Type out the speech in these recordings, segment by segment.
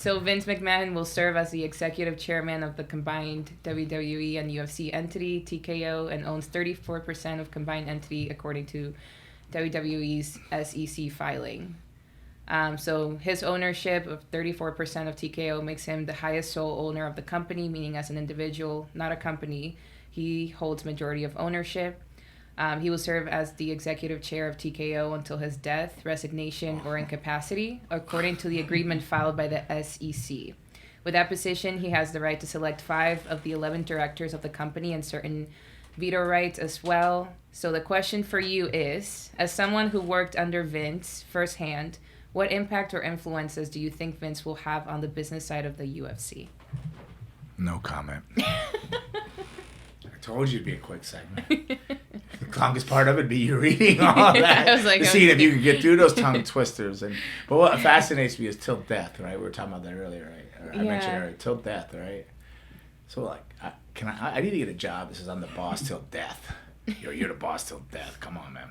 So Vince McMahon will serve as the executive chairman of the combined WWE and UFC entity, TKO, and owns 34% of combined entity according to WWE's SEC filing. So his ownership of 34% of TKO makes him the highest sole owner of the company, meaning as an individual, not a company, he holds majority of ownership. He will serve as the executive chair of TKO until his death, resignation, or incapacity, according to the agreement filed by the SEC. With that position, he has the right to select 5 of the 11 directors of the company and certain veto rights as well. So the question for you is, as someone who worked under Vince firsthand, what impact or influences do you think Vince will have on the business side of the UFC? No comment. I told you it'd be a quick segment. The longest part of it would be you reading all that. I was like, to see if you can get through those tongue twisters. But what fascinates me is till death, right? We were talking about that earlier, right? I mentioned earlier, till death, right? So like, I need to get a job that says I'm the boss till death. You're the boss till death. Come on, man.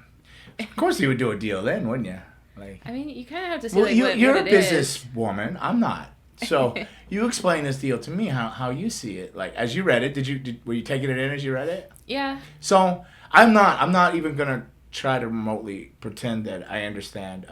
Of course you would do a deal then, wouldn't you? Like, I mean, you kind of have to see you're what a it is. businesswoman. I'm not. So you explain this deal to me, how you see it. Like, as you read it, were you taking it in as you read it? Yeah. So I'm not even gonna try to remotely pretend that I understand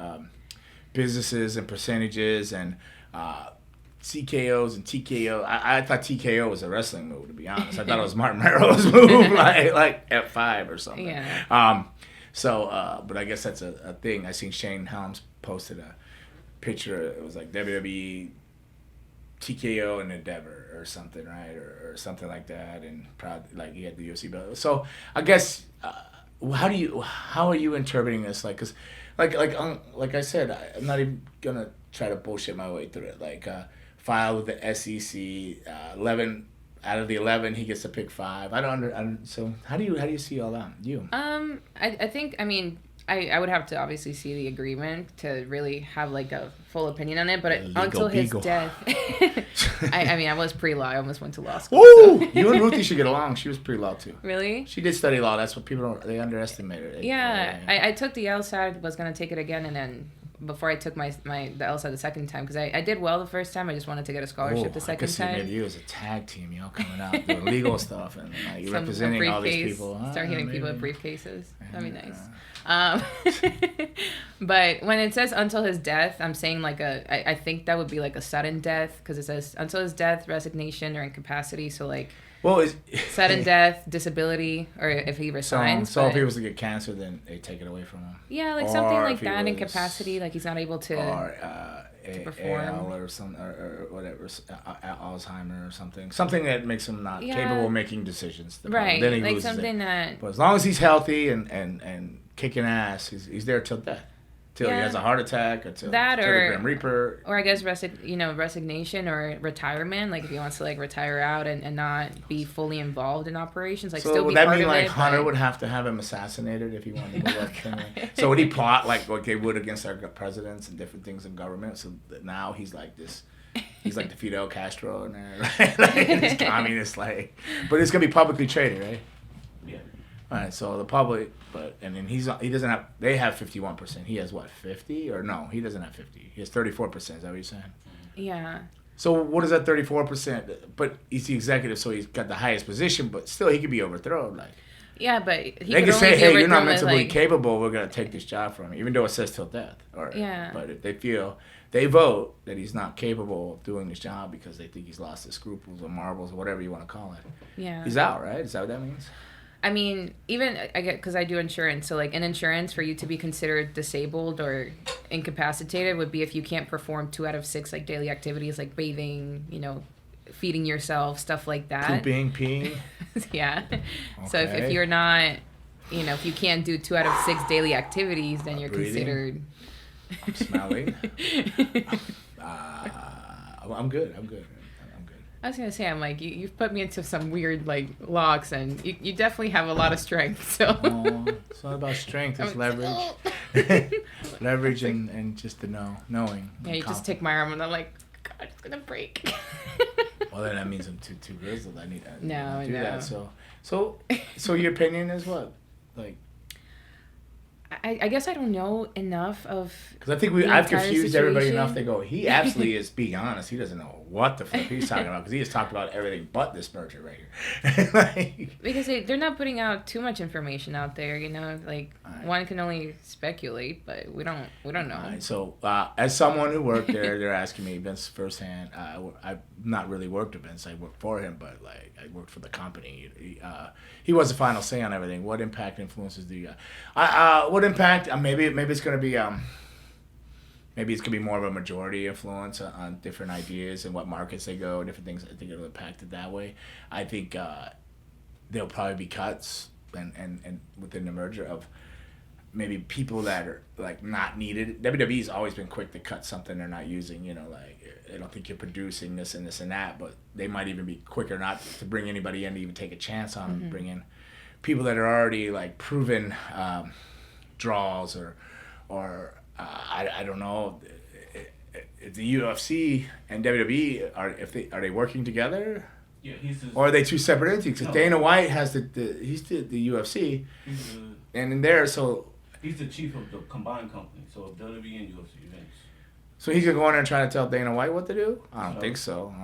businesses and percentages and CKOs and TKO. I thought TKO was a wrestling move, to be honest. I thought it was Martin Merrill's move, like F5 or something. Yeah. But I guess that's a thing. I seen Shane Helms posted a picture. It was like WWE TKO and Endeavor or something, right? Or something like that. And like he had the UFC belt. So I guess how are you interpreting this? Like, cause like I said, I'm not even gonna try to bullshit my way through it. Like, file with the SEC, 11 out of the 11, he gets to pick 5. So how do you see all that? I think, I mean, I would have to obviously see the agreement to really have like a full opinion on it, but until his death, I mean, I was pre-law. I almost went to law school. Woo! So. You and Ruthie should get along. She was pre-law too. Really? She did study law. That's what they underestimate it. Yeah, I took the LSAT, was gonna take it again, and then before I took the LSAT the second time, because I did well the first time, I just wanted to get a scholarship the second time. I could see you as a tag team, coming out doing legal stuff and representing all these people. Start hitting people with briefcases. That'd be nice. But when it says until his death, I'm saying like I think that would be like a sudden death, because it says until his death, resignation, or incapacity. So like, sudden death, disability, or if he resigns. So if he was to get cancer, then they take it away from him. Yeah, like something like that, incapacity, like he's not able to perform. AL or something, or whatever, Alzheimer or something. Something that makes him not capable of making decisions. Right, then he like loses something it. that... But as long as he's healthy and kicking ass, he's there till death. Till he has a heart attack, or till that, the Grim Reaper. Or I guess resignation or retirement. Like if he wants to like retire out and not be fully involved in operations, like still be part of it. So would that mean like Hunter would have to have him assassinated if he wanted to move up? So would he plot like what they would against our presidents and different things in government? So that now he's like this. He's like the Fidel Castro and right? Like this communist like. But it's gonna be publicly traded, right? Yeah. All right, so the public, and then he doesn't have. They have 51%. He has what, 50? Or no, he doesn't have 50. He has 34%. Is that what you're saying? Yeah. So what is that 34%? But he's the executive, so he's got the highest position. But still, he could be overthrown. Like. Yeah, but they can say, "Hey, you're not mentally capable. We're gonna take this job from you," even though it says till death. Or, yeah. But if they vote that he's not capable of doing this job because they think he's lost his scruples or marbles or whatever you want to call it. Yeah. He's out, right? Is that what that means? I mean, even I get, because I do insurance, so like in insurance, for you to be considered disabled or incapacitated would be if you can't perform 2 out of 6 like daily activities like bathing, feeding yourself, stuff like that. Pooping, peeing. Yeah. Okay. So if you're not, if you can't do 2 out of 6 daily activities, then you're considered. I'm smelling. I'm good. I was gonna say, I'm like, you've put me into some weird like locks, and you definitely have a lot of strength. So it's not about strength; it's leverage, leverage, and just the knowing. Yeah, you just take my arm, and I'm like, God, it's gonna break. Well, then that means I'm too grizzled. I need to do that. So your opinion is what? Like, I guess I don't know enough of. Because I think I've confused everybody enough. They go, he absolutely is being honest. He doesn't know what the fuck he's talking about because he has talked about everything but this merger right here. Like, because they're not putting out too much information out there, like right. One can only speculate, but we don't know. Right. So as someone who worked there, they're asking me Vince firsthand. I've not really worked with Vince. I worked for him, but like I worked for the company. He was the final say on everything. What impact influences do you? What impact? Maybe it's gonna be maybe it's gonna be more of a majority influence on different ideas and what markets they go, different things. I think it'll impact it that way. I think there'll probably be cuts and within the merger of maybe people that are like not needed. WWE's always been quick to cut something they're not using. Like I don't think you're producing this and this and that, but they might even be quicker not to bring anybody in to even take a chance on them. Bring in people that are already like proven draws or I don't know if the UFC and WWE are they working together? Yeah, or are they two separate entities? Because Dana White has he's the UFC, and in there he's the chief of the combined company, so WWE and UFC events. So he's gonna go in there and try to tell Dana White what to do? I don't think so.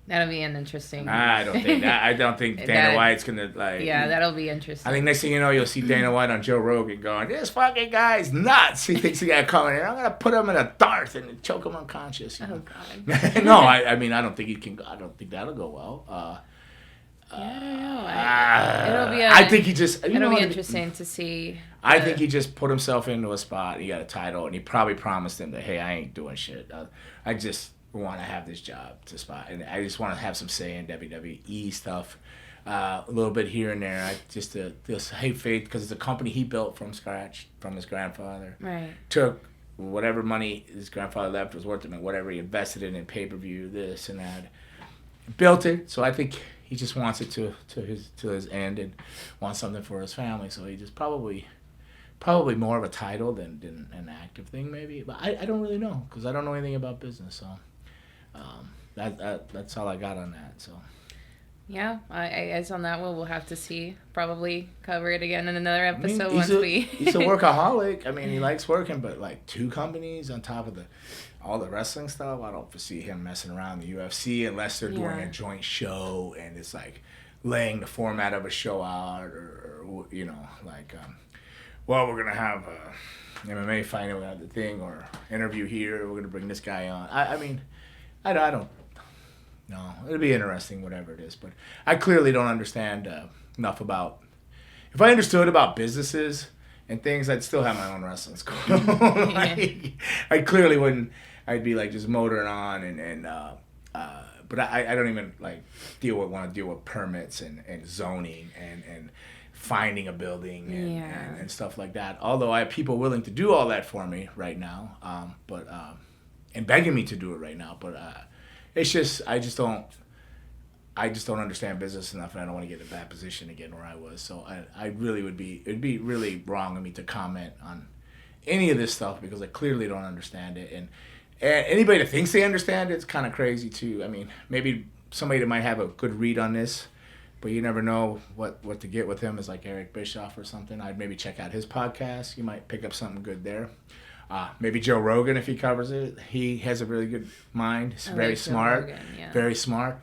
That'll be an interesting. I don't think Dana White's gonna like. Yeah, that'll be interesting. I think next thing you know, you'll see Dana White on Joe Rogan going, "This fucking guy's nuts." He thinks he got coming in. I'm gonna put him in a dart and choke him unconscious. Oh God. No, I mean I don't think he can. I don't think that'll go well. I don't know. I think he just. It'll be interesting to see. I think he just put himself into a spot. He got a title, and he probably promised him that, "Hey, I ain't doing shit. I just want to have this job to spot, and I just want to have some say in WWE stuff, a little bit here and there. Just have faith because it's a company he built from scratch from his grandfather. Right. Took whatever money his grandfather left was worth him, and whatever he invested in pay-per-view, this and that, built it. So I think he just wants it to his end and wants something for his family. So he just probably more of a title than an active thing maybe. But I don't really know because I don't know anything about business. So that's all I got on that. So. Yeah, I guess on that one we'll have to see. Probably cover it again in another episode he's he's a workaholic. I mean, he likes working, but like 2 companies on top of all the wrestling stuff, I don't foresee him messing around the UFC unless they're doing a joint show and it's like laying the format of a show out or like, well, we're gonna have a MMA fight, we have the thing or interview here. We're gonna bring this guy on. I mean, I don't. No, it'll be interesting, whatever it is. But I clearly don't understand enough about. If I understood about businesses and things, I'd still have my own wrestling school. I clearly wouldn't. I'd be like just motoring on but I don't even like want to deal with permits and zoning and finding a building and stuff like that. Although I have people willing to do all that for me right now, and begging me to do it right now, but. It's just I just don't understand business enough, and I don't want to get in a bad position again where I was. So I really it'd be really wrong of me to comment on any of this stuff because I clearly don't understand it. And anybody that thinks they understand it's kind of crazy too. I mean, maybe somebody that might have a good read on this, but you never know what to get with him is like Eric Bischoff or something. I'd maybe check out his podcast. You might pick up something good there. Maybe Joe Rogan if he covers it. He has a really good mind. He's very smart. Very smart.